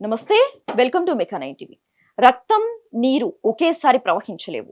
నమస్తే, welcome to మెకా9 TV. రక్తం నీరు ఒకేసారి ప్రవహించలేవు.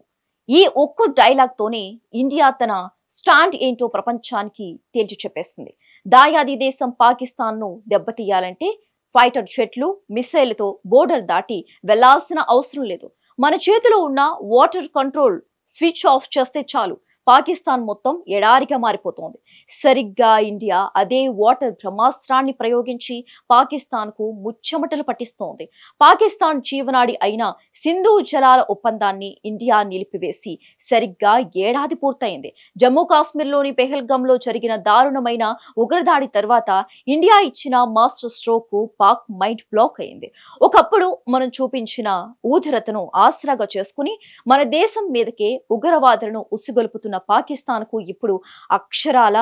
ఈ ఒక్క డైలాగ్ తోనే ఇండియా తన స్టాండ్ ఏంటో ప్రపంచానికి తేల్చి చెప్పేస్తుంది. దాయాది దేశం పాకిస్తాన్ ను దెబ్బతీయాలంటే ఫైటర్ జెట్లు, మిసైళ్లతో బోర్డర్ దాటి వెళ్లాల్సిన అవసరం లేదు. మన చేతిలో ఉన్న వాటర్ కంట్రోల్ స్విచ్ ఆఫ్ చేస్తే చాలు, పాకిస్తాన్ మొత్తం ఎడారిగా మారిపోతోంది. సరిగ్గా ఇండియా అదే వాటర్ బ్రహ్మాస్త్రాన్ని ప్రయోగించి పాకిస్తాన్ కు ముచ్చమటలు పట్టిస్తోంది. పాకిస్తాన్ జీవనాడి అయిన సింధు జలాల ఒప్పందాన్ని ఇండియా నిలిపివేసి సరిగ్గా ఏడాది పూర్తయింది. జమ్మూ కాశ్మీర్లోని పెహల్గాంలో జరిగిన దారుణమైన ఉగ్రదాడి తర్వాత ఇండియా ఇచ్చిన మాస్టర్ స్ట్రోక్ కు పాక్ మైండ్ బ్లాక్ అయింది. ఒకప్పుడు మనం చూపించిన ఊధరతను ఆసరాగా చేసుకుని మన దేశం మీదకే ఉగ్రవాదులను ఉసిగొలుపుతున్న పాకిస్తాన్ కు ఇప్పుడు అక్షరాల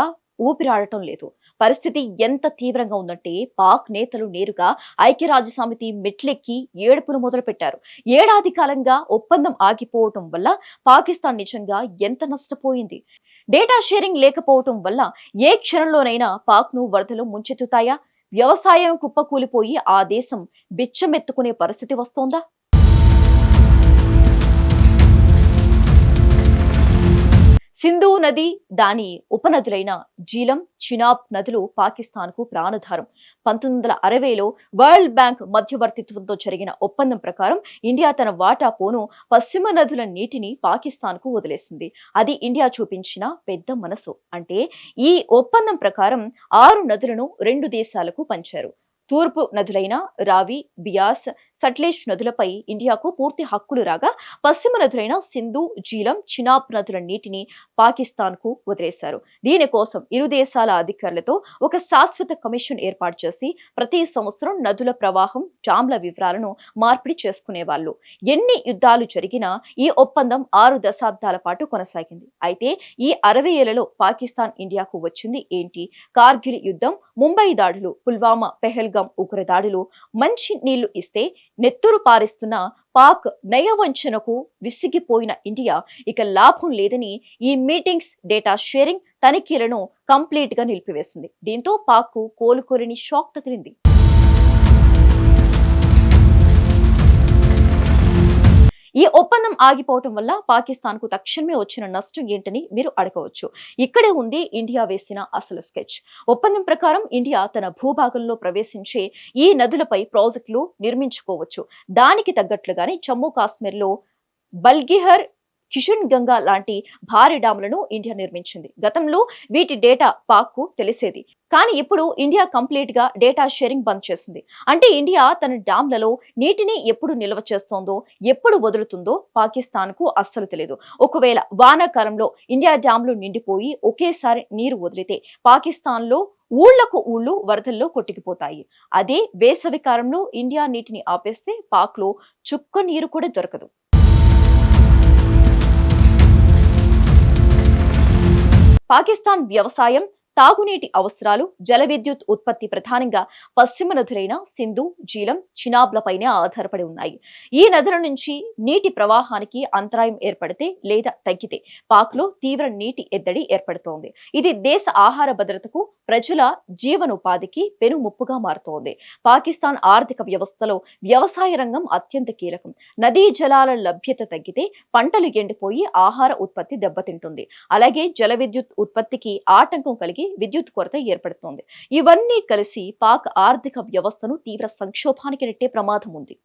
ఊపిరాడటం లేదు. పరిస్థితి ఎంత తీవ్రంగా ఉందంటే పాక్ నేతలు నేరుగా ఐక్యరాజ్య సమితి మెట్లెక్కి ఏడుపును మొదలు పెట్టారు. ఏడాది కాలంగా ఒప్పందం ఆగిపోవటం వల్ల పాకిస్తాన్ నిజంగా ఎంత నష్టపోయింది. డేటా షేరింగ్ లేకపోవటం వల్ల ఏ క్షణంలోనైనా పాక్ ను వరదలు ముంచెత్తుతాయా? వ్యవసాయం కుప్పకూలిపోయి ఆ దేశం బిచ్చమెత్తుకునే పరిస్థితి వస్తోందా? సింధు నది, దాని ఉపనదులైన జీలం, చినాబ్ నదులు పాకిస్తాన్ కు ప్రాణధారం. 1960లో వరల్డ్ బ్యాంక్ మధ్యవర్తిత్వంతో జరిగిన ఒప్పందం ప్రకారం ఇండియా తన వాటా పోను పశ్చిమ నదుల నీటిని పాకిస్తాన్ కు వదిలేసింది. అది ఇండియా చూపించిన పెద్ద మనసు. అంటే ఈ ఒప్పందం ప్రకారం 6 నదులను 2 దేశాలకు పంచారు. తూర్పు నదులైన రావి, బియాస్, సట్లెజ్ నదులపై ఇండియాకు పూర్తి హక్కులు రాగా, పశ్చిమ నదులైన సింధు, జీలం, చినాబ్ నదుల నీటిని పాకిస్తాన్ కు వదిలేశారు. దీనికోసం ఇరు దేశాల అధికారులతో ఒక శాశ్వత కమిషన్ ఏర్పాటు చేసి ప్రతి సంవత్సరం నదుల ప్రవాహం, డామ్ల వివరాలను మార్పిడి చేసుకునేవాళ్లు. ఎన్ని యుద్ధాలు జరిగినా ఈ ఒప్పందం 6 దశాబ్దాల పాటు కొనసాగింది. అయితే ఈ 60 ఏళ్లలో పాకిస్తాన్ ఇండియాకు వచ్చింది ఏంటి? కార్గిల్ యుద్ధం, ముంబై దాడులు, పుల్వామా, పెహల్గాం ఉగ్రదాడులు, మంచి నీళ్లు ఇస్తే నెత్తురు పారిస్తున్న పాక్ నయవంచనకు విసిగిపోయిన ఇండియా ఇక లాభం లేదని ఈ మీటింగ్స్, డేటా షేరింగ్, తనిఖీలను కంప్లీట్ గా నిలిపివేసింది. దీంతో పాక్ కు కోలుకోలేని షాక్ తగిలింది. ఈ ఒప్పందం ఆగిపోవటం వల్ల పాకిస్తాన్ కు తక్షణమే వచ్చిన నష్టం ఏంటని మీరు అడగవచ్చు. ఇక్కడే ఉంది ఇండియా వేసిన అసలు స్కెచ్. ఒప్పందం ప్రకారం ఇండియా తన భూభాగంలో ప్రవేశించే ఈ నదులపై ప్రాజెక్టులు నిర్మించుకోవచ్చు. దానికి తగ్గట్లుగానే జమ్మూ కాశ్మీర్ లో బల్గిహర్, కిషన్ గంగా లాంటి భారీ డాములను ఇండియా నిర్మించింది. గతంలో వీటి డేటా పాక్ కు తెలిసేది. కానీ ఇప్పుడు ఇండియా కంప్లీట్ గా డేటా షేరింగ్ బంద్ చేసింది. అంటే ఇండియా తన డామ్లలో నీటిని ఎప్పుడు నిల్వ చేస్తోందో, ఎప్పుడు వదులుతుందో పాకిస్తాన్ కు అస్సలు తెలియదు. ఒకవేళ వానాకాలంలో ఇండియా డామ్లు నిండిపోయి ఒకేసారి నీరు వదిలితే పాకిస్తాన్ లో ఊళ్లకు ఊళ్ళు వరదల్లో కొట్టుకుపోతాయి. అదే వేసవి కాలంలో ఇండియా నీటిని ఆపేస్తే పాక్ లో చుక్క నీరు కూడా దొరకదు. పాకిస్తాన్ వ్యవసాయం, తాగునీటి అవసరాలు, జల విద్యుత్ ఉత్పత్తి ప్రధానంగా పశ్చిమ నదులైన సింధు, జీలం, చినాబ్లపైనే ఆధారపడి ఉన్నాయి. ఈ నదుల నుంచి నీటి ప్రవాహానికి అంతరాయం ఏర్పడితే లేదా తగ్గితే పాక్ లో తీవ్ర నీటి ఎద్దడి ఏర్పడుతోంది. ఇది దేశ ఆహార భద్రతకు, ప్రజల జీవనోపాధికి పెను ముప్పుగా మారుతోంది. పాకిస్తాన్ ఆర్థిక వ్యవస్థలో వ్యవసాయ రంగం అత్యంత కీలకం. నదీ జలాల లభ్యత తగ్గితే పంటలు ఎండిపోయి ఆహార ఉత్పత్తి దెబ్బతింటుంది. అలాగే జల విద్యుత్ ఉత్పత్తికి ఆటంకం కలిగి విద్యుత్ కొరత ఏర్పడుతోంది. ఇవన్నీ కలిసి పాక్ ఆర్థిక వ్యవస్థను తీవ్ర సంక్షోభానికి నెట్టే ప్రమాదం ఉంది.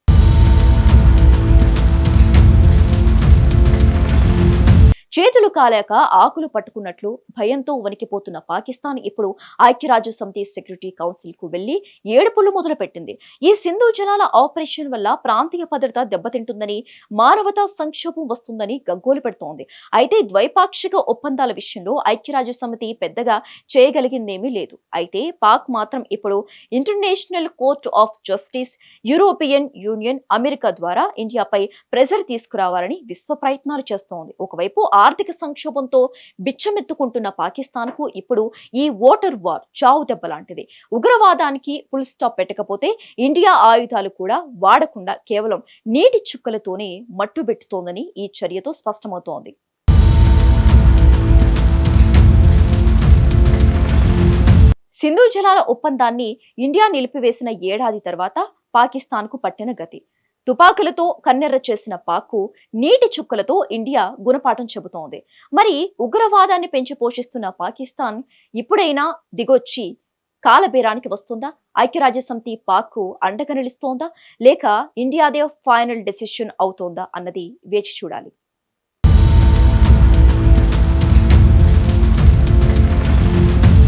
చేతులు కాలేక ఆకులు పట్టుకున్నట్లు భయంతో వణికిపోతున్న పాకిస్తాన్ ఇప్పుడు ఐక్యరాజ్య సమితి సెక్యూరిటీ కౌన్సిల్ కు వెళ్లి ఏడుపులు మొదలుపెట్టింది. ఈ సింధు జలాల ఆపరేషన్ వల్ల ప్రాంతీయ భద్రత దెబ్బతింటుందని, మానవతా సంక్షోభం వస్తుందని గగ్గోలు పెడుతోంది. అయితే ద్వైపాక్షిక ఒప్పందాల విషయంలో ఐక్యరాజ్య సమితి పెద్దగా చేయగలిగిందేమీ లేదు. అయితే పాక్ మాత్రం ఇప్పుడు international court of justice, European union, America ద్వారా ఇండియాపై ప్రెజర్ తీసుకురావాలని విశ్వ ప్రయత్నాలు చేస్తోంది. ఒకవైపు ఆర్థిక సంక్షోభంతో బిచ్చమెత్తుకుంటున్న పాకిస్తాన్ కు ఇప్పుడు ఈ వాటర్ వార్ చావు దెబ్బ లాంటిది. ఉగ్రవాదానికి ఫుల్ స్టాప్ పెట్టకపోతే ఇండియా ఆయుధాలు కూడా వాడకుండా కేవలం నీటి చుక్కలతోనే మట్టుబెట్టుతోందని ఈ చర్యతో స్పష్టమవుతోంది. సింధు జలాల ఒప్పందాన్ని ఇండియా నిలిపివేసిన ఏడాది తర్వాత పాకిస్తాన్కు పట్టిన గతి. తుపాకులతో కన్నెర్ర చేసిన పాక్కు నీటి చుక్కలతో ఇండియా గుణపాఠం చెబుతోంది. మరి ఉగ్రవాదాన్ని పెంచి పోషిస్తున్న పాకిస్తాన్ ఇప్పుడైనా దిగొచ్చి కాలబేరానికి వస్తుందా? ఐక్యరాజ్యసమితి పాక్కు అండగా నిలుస్తోందా, లేక ఇండియాదే ఫైనల్ డెసిషన్ అవుతోందా అన్నది వేచి చూడాలి.